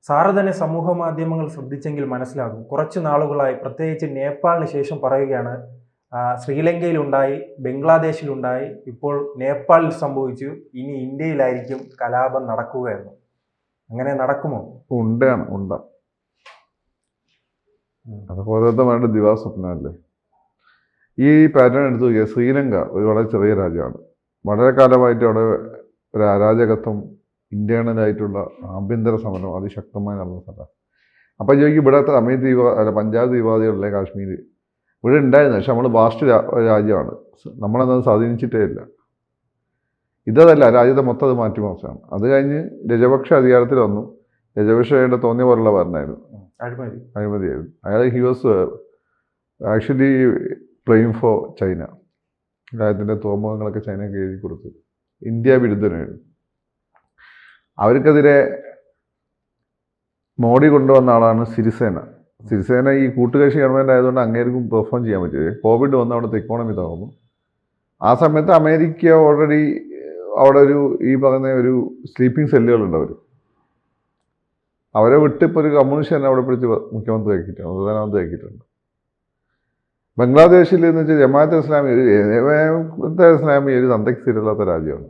Sir തന്നെ സമൂഹ മാധ്യമങ്ങൾ ശ്രദ്ധിച്ചെങ്കിൽ മനസ്സിലാകും. കുറച്ചു നാളുകളായി പ്രത്യേകിച്ച് നേപ്പാളിന് ശേഷം പറയുകയാണ്, ശ്രീലങ്കയിലുണ്ടായി, ബംഗ്ലാദേശിലുണ്ടായി, ഇപ്പോൾ നേപ്പാളിൽ സംഭവിച്ചു, ഇനി ഇന്ത്യയിലായിരിക്കും കലാപം നടക്കുക എന്ന്. അങ്ങനെ നടക്കുമോ? ഉണ്ട അതൊക്കെ ഓരോരുത്തരുടെ ദിവാസ്വപ്നമല്ലേ. ഈ പാറ്റേൺ എടുത്തു നോക്കിയാൽ ശ്രീലങ്ക ഒരു വളരെ ചെറിയ രാജ്യമാണ്. വളരെ കാലമായിട്ട് അവിടെ ഒരു അരാജകത്വം, ഇന്റേണലായിട്ടുള്ള ആഭ്യന്തര സമരം അതിശക്തമായി നടന്ന സ്ഥലമാണ്. അപ്പം ചോദിക്കും ഇവിടുത്തെ പഞ്ചാബ് തീവ്രവാദികളിലെ കാശ്മീർ ഇവിടെ ഉണ്ടായിരുന്നു, പക്ഷെ നമ്മൾ ബാസ്റ്റ് രാജ്യമാണ്, നമ്മളെന്നത് സ്വാധീനിച്ചിട്ടേ ഇല്ല. ഇതല്ല, രാജ്യത്തെ മൊത്തം അത് മാറ്റിമറിച്ചാണ്. അത് കഴിഞ്ഞ് രജപക്ഷ അധികാരത്തിൽ വന്നു. രജപക്ഷയുടെ തോന്നിയ പോലുള്ള ഭരണമായിരുന്നു, അഴിമതിയായിരുന്നു. He was actually playing for China. രാജ്യത്തിൻ്റെ തുറമുഖങ്ങളൊക്കെ ചൈനയ്ക്ക് എഴുതി കൊടുത്തു. ഇന്ത്യ വിരുദ്ധനായിരുന്നു. അവർക്കെതിരെ മോഡി കൊണ്ടുവന്ന ആളാണ് സിരിസേന. സിരിസേന ഈ കൂട്ടുകക്ഷി ഗവൺമെൻറ് ആയതുകൊണ്ട് അങ്ങേർക്കും പെർഫോം ചെയ്യാൻ പറ്റിയത്. കോവിഡ് വന്ന് അവിടുത്തെ ഇക്കോണമി തകർന്നു. ആ സമയത്ത് അമേരിക്ക ഓൾറെഡി അവിടെ ഈ പറയുന്ന ഒരു സ്ലീപ്പിംഗ് സെല്ലുകളുണ്ട്. അവരെ വിട്ട് ഇപ്പോൾ ഒരു കമ്മ്യൂണിസ്റ്റ് തന്നെ അവിടെ പിടിച്ച് മുഖ്യമന്ത്രി ആക്കിയിട്ടുണ്ട്, പ്രധാനമന്ത്രി ആക്കിയിട്ടുണ്ട്. ബംഗ്ലാദേശിൽ എന്ന് വെച്ചാൽ ജമാഅത്തെ ഇസ്ലാമി ഒരു തന്തയ്ക്ക് സ്ഥിരമില്ലാത്ത രാജ്യമാണ്.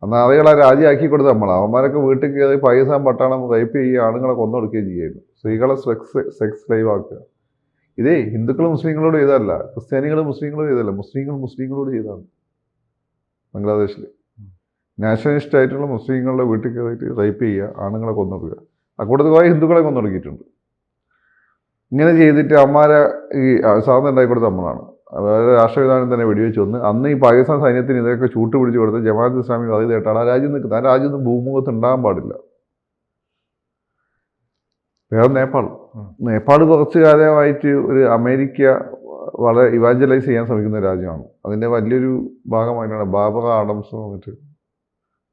അന്ന് ആളുകളെ രാജ്യമാക്കി കൊടുത്ത് അവന്മാരൊക്കെ വീട്ടിൽ കയറി പാകിസ്ഥാൻ പട്ടാളം റേപ്പ് ചെയ്യുക, ആണുങ്ങളെ കൊന്നൊടുക്കുകയും ചെയ്യുന്നു, സ്ത്രീകളെ സെക്സ് ലൈവ് ആക്കുക. ഇതേ ഹിന്ദുക്കൾ മുസ്ലിങ്ങളോട് ചെയ്തതല്ല, ക്രിസ്ത്യാനികൾ മുസ്ലിങ്ങളോട് ചെയ്തതല്ല, മുസ്ലിങ്ങളോട് ചെയ്തതാണ്. ബംഗ്ലാദേശിൽ നാഷണലിസ്റ്റ് ആയിട്ടുള്ള മുസ്ലിങ്ങളുടെ വീട്ടിൽ കയറിയിട്ട് റേപ്പ് ചെയ്യുക, ആണുങ്ങളെ കൊന്നൊടുക്കുക. അക്കൂട്ടത്തിൽ കുറേ ഹിന്ദുക്കളെ കൊന്നൊടുക്കിയിട്ടുണ്ട്. ഇങ്ങനെ ചെയ്തിട്ട് അമ്മമാരെ ഈ സാധനം ഉണ്ടാക്കി കൊടുത്ത നമ്മളാണ്. അതായത് രാഷ്ട്രവിധാനം തന്നെ വെടിവെച്ച് വന്ന് അന്ന് ഈ പാകിസ്ഥാൻ സൈന്യത്തിന് ഇതൊക്കെ ചൂട്ട് പിടിച്ച് കൊടുത്ത് ജമാഅത്ത് ഇസ്ലാമി പറയുന്നതായിട്ടാണ് ആ രാജ്യം നിൽക്കുന്നത്. ആ രാജ്യം ഭൂമുഖത്ത് ഉണ്ടാകാൻ പാടില്ല. വേറെ നേപ്പാൾ കുറച്ച് കാലമായിട്ട് ഒരു അമേരിക്ക വളരെ ഇവാഞ്ചലൈസ് ചെയ്യാൻ ശ്രമിക്കുന്ന രാജ്യമാണ്. അതിൻ്റെ വലിയൊരു ഭാഗമായിട്ടാണ് ബാബറ ആഡംസ് വന്നിട്ട്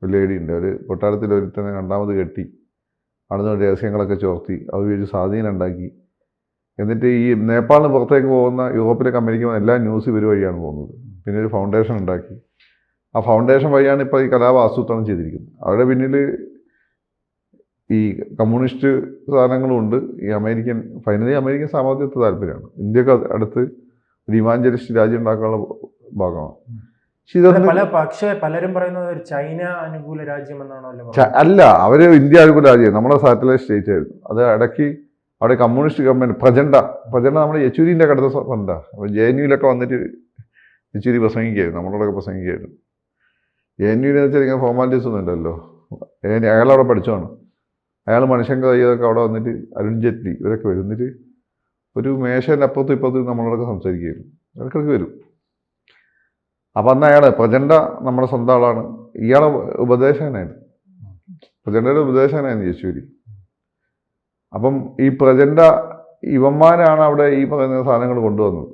ഒരു ലേഡി ഉണ്ട്. ഒരു കൊട്ടാരത്തിൽ ഒരുത്തനെ രണ്ടാമത് കെട്ടി അവിടുന്ന് രഹസ്യങ്ങളൊക്കെ ചോർത്തി അത് ഒരു സ്വാധീനം ഉണ്ടാക്കി. എന്നിട്ട് ഈ നേപ്പാളിന് പുറത്തേക്ക് പോകുന്ന യൂറോപ്പിലേക്ക് അമേരിക്ക എല്ലാ ന്യൂസ് ഇവർ വഴിയാണ് പോകുന്നത്. പിന്നെ ഒരു ഫൗണ്ടേഷൻ ഉണ്ടാക്കി. ആ ഫൗണ്ടേഷൻ വഴിയാണ് ഇപ്പോൾ ഈ കലാപം ആസൂത്രണം ചെയ്തിരിക്കുന്നത്. അവരുടെ പിന്നിൽ ഈ കമ്മ്യൂണിസ്റ്റ് സാധനങ്ങളും ഉണ്ട്. ഈ അമേരിക്കൻ സാമർത്ഥ്യത്തെ താല്പര്യമാണ്. ഇന്ത്യക്ക് അടുത്ത് ഒരു ഇവാഞ്ചലിസ്റ്റ് രാജ്യം ഉണ്ടാക്കാനുള്ള ഭാഗമാണ്. പക്ഷേ പലരും പറയുന്നത് ഒരു ചൈന അനുകൂല രാജ്യം എന്നാണല്ലോ. അല്ല, അവർ ഇന്ത്യ അനുകൂല രാജ്യം, നമ്മുടെ സാറ്റലൈറ്റ് സ്റ്റേറ്റ് ആയിരുന്നു. അത് ഇടയ്ക്ക് അവിടെ കമ്മ്യൂണിസ്റ്റ് ഗവൺമെൻറ് പ്രചണ്ഡ നമ്മുടെ യെച്ചൂരിൻ്റെ കടുത്ത ഫണ്ടാ. അപ്പോൾ JNUവിലൊക്കെ വന്നിട്ട് യെച്ചൂരി പ്രസംഗിക്കുകയായിരുന്നു, നമ്മളോടൊക്കെ പ്രസംഗിക്കുകയായിരുന്നു. JNUവിനെ വെച്ചാൽ ഇങ്ങനെ ഫോർമാലിറ്റീസ് ഒന്നും ഇല്ലല്ലോ. അയാളവിടെ പഠിച്ചതാണ്. അയാൾ മനുഷ്യൻ്റെ കയ്യൊക്കെ അവിടെ വന്നിട്ട് അരുൺ ജെയ്റ്റ്ലി ഇവരൊക്കെ വരുന്നിട്ട് ഒരു മേശേൻ്റെ അപ്പുറത്തും ഇപ്പുറത്തും നമ്മളോടൊക്കെ സംസാരിക്കുകയായിരുന്നു. ഇടയ്ക്കിടയ്ക്ക് വരും. അപ്പം അന്ന് അയാൾ പ്രചണ്ഡ നമ്മുടെ സ്വന്തം ആളാണ്. ഇയാളെ ഉപദേശകനായിരുന്നു, പ്രചണ്ഡയുടെ ഉപദേശകനായിരുന്നു യെച്ചൂരി. അപ്പം ഈ പ്രചണ്ഡ ഇവന്മാരാണ് അവിടെ ഈ പറയുന്ന സാധനങ്ങൾ കൊണ്ടുവന്നത്.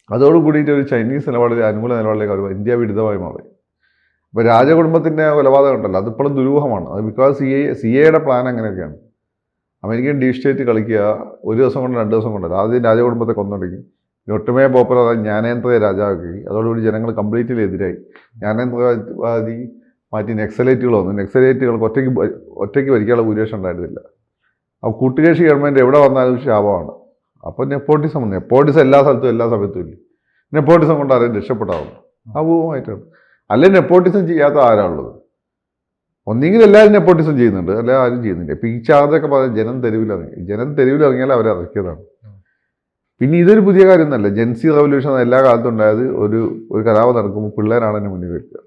അതോടുകൂടിയിട്ട് ഒരു ചൈനീസ് നിലപാടിൽ അനുകൂല നിലപാടിലേക്ക് അവർ ഇന്ത്യ വിരുദ്ധമായി മാറി. അപ്പോൾ രാജകുടുംബത്തിൻ്റെ കൊലപാതകം ഉണ്ടല്ലോ, അതിപ്പോഴും ദുരൂഹമാണ്. അത് ബിക്കോസ് CAയുടെ പ്ലാൻ അങ്ങനെയൊക്കെയാണ്. അമേരിക്കൻ ഡീപ് സ്റ്റേറ്റ് കളിക്കുക, ഒരു ദിവസം കൊണ്ട് 2 ദിവസം കൊണ്ടല്ല. ആദ്യം രാജകുടുംബത്തെ കൊന്നൊടുക്കി, ഒട്ടുമേ പോപ്പുലർ ജ്ഞാനേന്ദ്രയെ രാജാവാക്കി. അതോടുകൂടി ജനങ്ങൾ കംപ്ലീറ്റ്ലി എതിരായി. ജ്ഞാനേന്ദ്രവാദി മാറ്റി നെക്സലൈറ്റുകൾ വന്നു. നെക്സലൈറ്റുകൾക്ക് ഒറ്റയ്ക്ക് ഭരിക്കാനുള്ള ഭൂരിപക്ഷം ഉണ്ടായിരുന്നില്ല. അപ്പോൾ കൂട്ടുകക്ഷി ഗവൺമെൻറ് എവിടെ വന്നാലും ശാപമാണ്. അപ്പോൾ നെപ്പോട്ടിസം എല്ലാ സ്ഥലത്തും എല്ലാ സമയത്തും ഇല്ല. നെപ്പോട്ടിസം കൊണ്ട് ആരും രക്ഷപ്പെടാവും അപൂർവമായിട്ടാണ്. അല്ലെങ്കിൽ നെപ്പോട്ടിസം ചെയ്യാത്ത ആരാളുള്ളത്? ഒന്നെങ്കിൽ എല്ലാവരും നെപ്പോട്ടിസം ചെയ്യുന്നുണ്ട്, അല്ലെ ആരും ചെയ്യുന്നില്ല. ഇപ്പം ഈ ചാർജൊക്കെ പറഞ്ഞാൽ ജനം തെരുവിലിറങ്ങിയാൽ അവരെ ഇറക്കിയതാണ്. പിന്നെ ഇതൊരു പുതിയ കാര്യമൊന്നുമല്ല. ജെൻസി റവല്യൂഷൻ എല്ലാ കാലത്തും ഉണ്ടായത് ഒരു കലാപം നടക്കുമ്പോൾ പിള്ളേരാണ് എന്നെ മുന്നിൽ വയ്ക്കുക.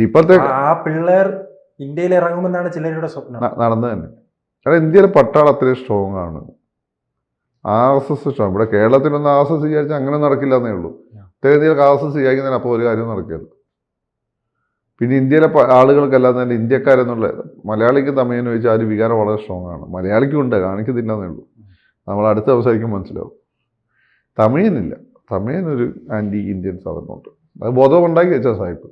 ഇപ്പോഴത്തെ ആ പിള്ളേർ ഇന്ത്യയിൽ ഇറങ്ങുമെന്നാണ് ചിലരുടെ സ്വപ്നം. നടന്നത് തന്നെ. കാരണം ഇന്ത്യയിലെ പട്ടാളം അത്രയും സ്ട്രോങ് ആണ്. RSS strong. ഇവിടെ കേരളത്തിലൊന്നും RSS വിചാരിച്ചാൽ അങ്ങനെ നടക്കില്ല എന്നേ ഉള്ളൂ. ഉത്തരേന്ത്യയിലൊക്കെ RSS വിചാരിക്കുന്നതിന് അപ്പോൾ ഒരു കാര്യം നടക്കില്ല. പിന്നെ ഇന്ത്യയിലെ ആളുകൾക്കല്ലാതെ തന്നെ ഇന്ത്യക്കാരെന്നുള്ള മലയാളിക്ക് തമിഴിന് ചോദിച്ചാൽ ആ ഒരു വികാരം വളരെ സ്ട്രോങ് ആണ്. മലയാളിക്കും ഉണ്ട്, കാണിക്കുന്നില്ല എന്നേ ഉള്ളൂ. നമ്മൾ അടുത്ത സംസാരിക്കും മനസ്സിലാവും. തമിഴിനില്ല. തമിഴിനൊരു ആൻറ്റി ഇന്ത്യൻ സാധനമുണ്ട്. അത് ബോധം ഉണ്ടാക്കി വെച്ചാൽ സാഹിബ്.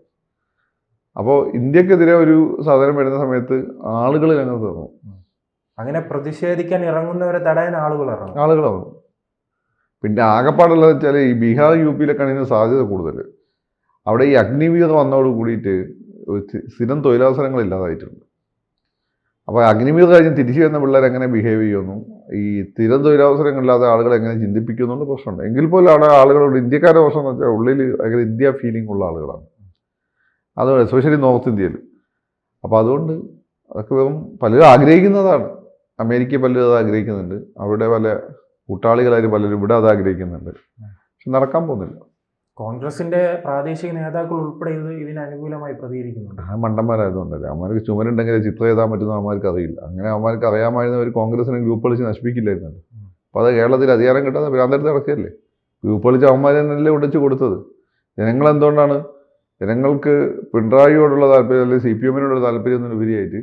അപ്പോൾ ഇന്ത്യക്കെതിരെ ഒരു സാധനം വരുന്ന സമയത്ത് ആളുകൾ ഞങ്ങൾ തീർന്നു. അങ്ങനെ പ്രതിഷേധിക്കാൻ ഇറങ്ങുന്നവരെ തടയാൻ ആളുകൾ ഇറങ്ങും. പിന്നെ ആകെപ്പാടുള്ളത് വെച്ചാൽ ഈ ബീഹാർ UP ഇതിന് സാധ്യത കൂടുതൽ. അവിടെ ഈ അഗ്നിവീർ വന്നതോട് കൂടിയിട്ട് സ്ഥിരം തൊഴിലവസരങ്ങൾ ഇല്ലാതായിട്ടുണ്ട്. അപ്പോൾ അഗ്നിവീർ കഴിഞ്ഞ് തിരിച്ചു വരുന്ന പിള്ളേർ എങ്ങനെ ബിഹേവ് ചെയ്യുന്നു, ഈ സ്ഥിരം തൊഴിലവസരങ്ങളില്ലാത്ത ആളുകളെ എങ്ങനെ ചിന്തിപ്പിക്കുന്നു എന്നുള്ള പ്രശ്നമുണ്ട്. എങ്കിൽ പോലും അവിടെ ആളുകളോട് ഇന്ത്യക്കാരുടെ പ്രശ്നം എന്ന് വെച്ചാൽ ഉള്ളിൽ ഭയങ്കര ഇന്ത്യ ഫീലിംഗ് ഉള്ള ആളുകളാണ്, അത് എസ്പെഷ്യലി നോർത്ത് ഇന്ത്യയിൽ. അപ്പോൾ അതുകൊണ്ട് അതൊക്കെ വെറും പലരും ആഗ്രഹിക്കുന്നതാണ്. അമേരിക്ക പലരും അത് ആഗ്രഹിക്കുന്നുണ്ട്, അവിടെ പല കൂട്ടാളികളായിട്ട് പലരും ഇവിടെ അത് ആഗ്രഹിക്കുന്നുണ്ട്. പക്ഷെ നടക്കാൻ പോകുന്നില്ല. കോൺഗ്രസിന്റെ പ്രാദേശിക നേതാക്കൾ ഉൾപ്പെടെ ഇതിന് അനുകൂലമായി പ്രതികരിക്കുന്നുണ്ട്. ആ മണ്ടന്മാരായതുകൊണ്ടല്ലേ. അവന്മാർക്ക് ചുമരുണ്ടെങ്കിൽ ചിത്രം എഴുതാൻ പറ്റുന്ന അവന്മാർക്ക് അറിയില്ല. അങ്ങനെ അവന്മാർക്ക് അറിയാമായിരുന്ന ഒരു കോൺഗ്രസിനെ ഗ്രൂപ്പ് കളിച്ച് നശിപ്പിക്കില്ലായിരുന്നല്ലോ. അപ്പോൾ അത് കേരളത്തിൽ അധികാരം കിട്ടാതെ ഭ്രാന്തരത്ത് നടക്കുകയല്ലേ. ഗ്രൂപ്പ് കളിച്ച് അവന്മാർ തന്നെയല്ലേ ഒടിച്ച് കൊടുത്തത്. ജനങ്ങളെന്തുകൊണ്ടാണ്, ജനങ്ങൾക്ക് പിണറായിയോടുള്ള താല്പര്യം അല്ലെങ്കിൽ CPM-നോടുള്ള താല്പര്യം എന്നതിനുപരിയായിട്ട്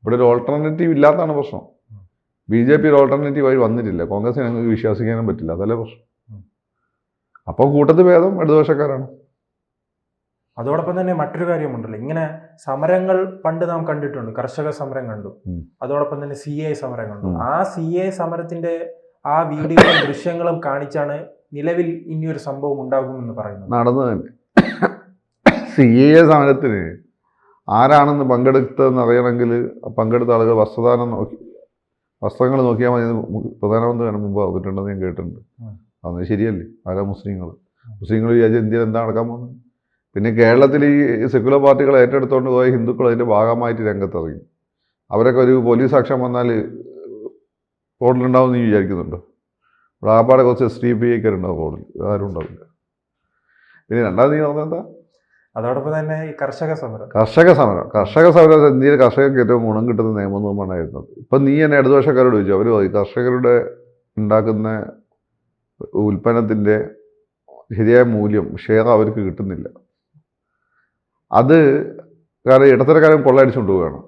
ഇവിടെ ഒരു ഓൾട്ടർനേറ്റീവ് ഇല്ലാത്തതാണ് പ്രശ്നം. BJP ഒരു ഓൾട്ടർനേറ്റീവായി വന്നിട്ടില്ല. കോൺഗ്രസിനെ ഞങ്ങൾക്ക് വിശ്വസിക്കാനും പറ്റില്ല, അതല്ലേ പ്രശ്നം. അപ്പോൾ കൂട്ടത്തിൽ ഭേദം ഇടതുപക്ഷക്കാരാണ്. അതോടൊപ്പം തന്നെ മറ്റൊരു കാര്യമുണ്ടല്ലോ, ഇങ്ങനെ സമരങ്ങൾ പണ്ട് നാം കണ്ടിട്ടുണ്ട്. കർഷക സമരം കണ്ടു, അതോടൊപ്പം തന്നെ CA സമരം കണ്ടു. ആ CA സമരത്തിന്റെ ആ വീഡിയോയും ദൃശ്യങ്ങളും കാണിച്ചാണ് നിലവിൽ ഇനിയൊരു സംഭവം ഉണ്ടാകുമെന്ന് പറയുന്നത്. നടന്നു തന്നെ CA സമരത്തിന് ആരാണെന്ന് പങ്കെടുത്തതെന്ന് അറിയണമെങ്കിൽ പങ്കെടുത്ത ആളുകൾ വസ്ത്രങ്ങൾ നോക്കിയാൽ മതി. പ്രധാനമന്ത്രി മുമ്പ് വന്നിട്ടുണ്ടെന്ന് ഞാൻ കേട്ടിട്ടുണ്ട്. അതൊന്നും ശരിയല്ലേ. ആരാ മുസ്ലിങ്ങൾ വിചാരിച്ച ഇന്ത്യയിൽ എന്താ നടക്കാൻ പോകുന്നത്? പിന്നെ കേരളത്തിൽ ഈ സെക്യുലർ പാർട്ടികൾ ഏറ്റെടുത്തുകൊണ്ട് പോയ ഹിന്ദുക്കൾ അതിൻ്റെ ഭാഗമായിട്ട് രംഗത്തിറങ്ങി. അവരൊക്കെ ഒരു പോലീസ് സാക്ഷ്യം വന്നാൽ റോഡിലുണ്ടാവും നീ വിചാരിക്കുന്നുണ്ടോ? ഇവിടെ ആപ്പാടെ കുറച്ച് SDPIക്കാരുണ്ടാവും റോഡിൽ, ആരും ഉണ്ടാവില്ല. പിന്നെ രണ്ടാമത് നീ പറഞ്ഞത് എന്താ? അതോടൊപ്പം തന്നെ ഈ കർഷക സമരം ഇന്ത്യയിൽ കർഷകർക്ക് ഏറ്റവും ഗുണം കിട്ടുന്ന നിയമനിർമ്മാണമായിരുന്നത്. ഇപ്പം നീ എന്നെ ഇടതുപക്ഷക്കാരോട് ചോദിച്ചു, അവർ കർഷകരുടെ ഉണ്ടാക്കുന്ന ഉൽപ്പന്നത്തിൻ്റെ ശരിയായ മൂല്യം ഷെയർ അവർക്ക് കിട്ടുന്നില്ല. അത് കാരണം ഇടത്തരക്കാരൻ കൊള്ളയടിച്ചുകൊണ്ട് പോവുകയാണ്.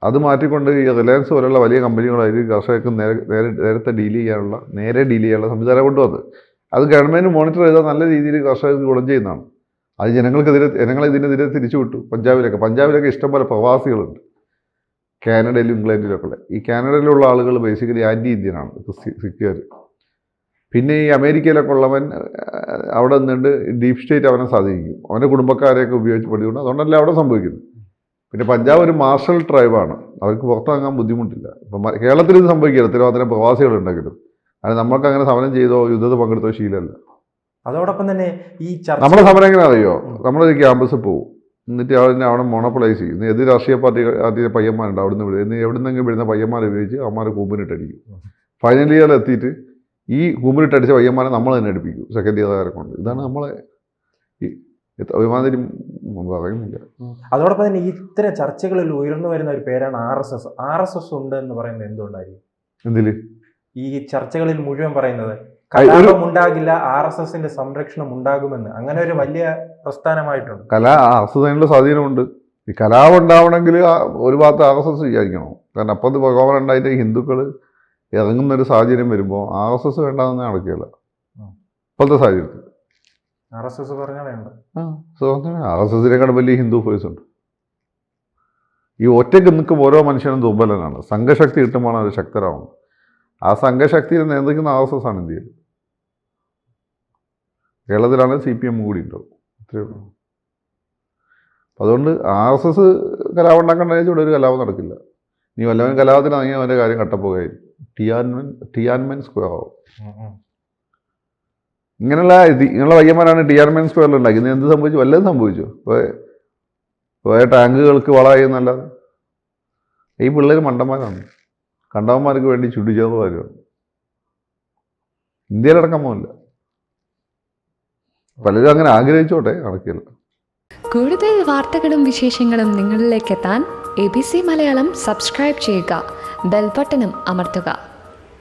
അത് മാറ്റിക്കൊണ്ട് ഈ റിലയൻസ് പോലുള്ള വലിയ കമ്പനികളായിട്ട് കർഷകർക്ക് നേരത്തെ ഡീൽ ചെയ്യാനുള്ള സംവിധാനം കൊണ്ടുവന്നത്. അത് ഗവൺമെൻറ് മോണിറ്റർ ചെയ്താൽ നല്ല രീതിയിൽ കർഷകർക്ക് ഗുണം ചെയ്യുന്നതാണ്. അത് ജനങ്ങളിതിനെതിരെ തിരിച്ചു വിട്ടു. പഞ്ചാബിലൊക്കെ ഇഷ്ടംപോലെ പ്രവാസികളുണ്ട്, കാനഡയിലും ഇംഗ്ലണ്ടിലൊക്കെ ഉള്ള. ഈ കാനഡയിലുള്ള ആളുകൾ ബേസിക്കലി ആൻറ്റി ഇന്ത്യനാണ്, സിഖുകാർ. പിന്നെ ഈ അമേരിക്കയിലൊക്കെ ഉള്ളവൻ അവിടെ നിന്നുകൊണ്ട് ഡീപ് സ്റ്റേറ്റ് അവനെ സ്വാധീനിക്കും, അവൻ്റെ കുടുംബക്കാരെയൊക്കെ ഉപയോഗിച്ച് പഠിക്കുന്നു. അതുകൊണ്ടല്ല അവിടെ സംഭവിക്കുന്നത്. പിന്നെ പഞ്ചാബ് ഒരു മാർഷൽ ട്രൈബാണ്, അവർക്ക് പുറത്തിറങ്ങാൻ ബുദ്ധിമുട്ടില്ല. ഇപ്പം കേരളത്തിൽ ഇത് സംഭവിക്കില്ല, തിരുവാതിര പ്രവാസികളുണ്ടെങ്കിലും. അത് നമ്മൾക്ക് അങ്ങനെ സമരം ചെയ്തോ യുദ്ധത്തിൽ പങ്കെടുത്തോ ശീലമല്ല. അതോടൊപ്പം തന്നെ ഈ നമ്മുടെ സമരം എങ്ങനെ അറിയോ? നമ്മളൊരു ക്യാമ്പസിൽ പോകും, എന്നിട്ട് അവിടെ മോണോപ്പൊളൈസ് ചെയ്യും. എത് രാഷ്ട്രീയ പാർട്ടിയുടെ പയ്യന്മാരുണ്ട്, അവിടുന്ന് എവിടുന്നെങ്കിലും വരുന്ന പയ്യന്മാരെ ഉപയോഗിച്ച് അവന്മാരെ കൂമ്പിനിട്ടടിക്കും. ഫൈനൽ ഇയറിൽ എത്തിയിട്ട് ഈ കൂമ്പിനിട്ടടിച്ച പയ്യന്മാരെ നമ്മൾ തന്നെ അടുപ്പിക്കും സെക്കൻഡ് ഇയറുകാരെ കൊണ്ട്. ഇതാണ് നമ്മളെ അഭിമാനം പറയുന്നില്ല. അതോടൊപ്പം തന്നെ ഇത്തരം ചർച്ചകളിൽ ഉയർന്നു വരുന്ന ഒരു പേരാണ് RSS ഉണ്ട് എന്ന് പറയുന്നത് എന്തുകൊണ്ടായിരിക്കും? എന്തില് ഈ ചർച്ചകളിൽ മുഴുവൻ പറയുന്നത് കലാപം ഉണ്ടാകില്ല, RSSന്റെ സംരക്ഷണം ഉണ്ടാകുമെന്ന്. അങ്ങനെ ഒരു വലിയ പ്രസ്ഥാനമായിട്ടുണ്ട്. RSSനുള്ള സ്വാധീനമുണ്ട്. ഈ കലാപം ഉണ്ടാവണമെങ്കിൽ ഒരു ഭാഗത്ത് RSS വിചാരിക്കണം. കാരണം അപ്പുറത്ത് പ്രകോപനം ഉണ്ടായിട്ട് ഹിന്ദുക്കൾ ഇറങ്ങുന്നൊരു സാഹചര്യം വരുമ്പോൾ RSS വേണ്ടാന്ന് നടക്കുകയില്ല ഇപ്പോഴത്തെ സാഹചര്യത്തിൽ. RSS പറഞ്ഞാൽ വേണ്ട. RSSനേക്കാൾ വലിയ ഹിന്ദു ഫോഴ്സ് ഉണ്ട്. ഈ ഒറ്റയ്ക്ക് നിൽക്കും ഓരോ മനുഷ്യനും ദുർബലനാണ്. സംഘശക്തി കിട്ടുമ്പോഴാണ് അവർ ശക്തരാവുന്നത്. ആ സംഘശക്തിയെ നിയന്ത്രിക്കുന്ന RSS ആണ് ഇന്ത്യയിൽ. കേരളത്തിലാണെങ്കിൽ CPM കൂടി ഉണ്ടാവും. അത്രയേ ഉള്ളൂ. അതുകൊണ്ട് RSS കലാപം ഉണ്ടാക്കേണ്ട ഇവിടെ ഒരു കലാപം നടക്കില്ല. നീ വല്ലവൻ കലാപത്തിനിറങ്ങിയാൽ അവൻ്റെ കാര്യം കട്ടപ്പോകായിരിക്കും. ടിയാൻമെൻ സ്ക്വയർ ആവും. ഇങ്ങനെയുള്ള പയ്യന്മാരാണ് ടിയാൻമെൻ സ്ക്വയറിൽ ഉണ്ടാക്കി. ഇന്ന് എന്ത് സംഭവിച്ചു? വല്ലതും സംഭവിച്ചു. പോയ ടാങ്കുകൾക്ക് വളമായി എന്നല്ലാതെ. ഈ പിള്ളേർ മണ്ടന്മാരാണ്, കണ്ടവന്മാർക്ക് വേണ്ടി ചുടിച്ചേർവാരുമാണ്. ഇന്ത്യയിലടക്കം പോകില്ല. പലരും അങ്ങനെ ആഗ്രഹിച്ചോട്ടെ, നടക്കില്ല. കൂടുതൽ വാർത്തകളും വിശേഷങ്ങളും നിങ്ങളിലേക്ക് എത്താൻ ABC മലയാളം സബ്സ്ക്രൈബ് ചെയ്യുക, ബെൽ ബട്ടണും അമർത്തുക.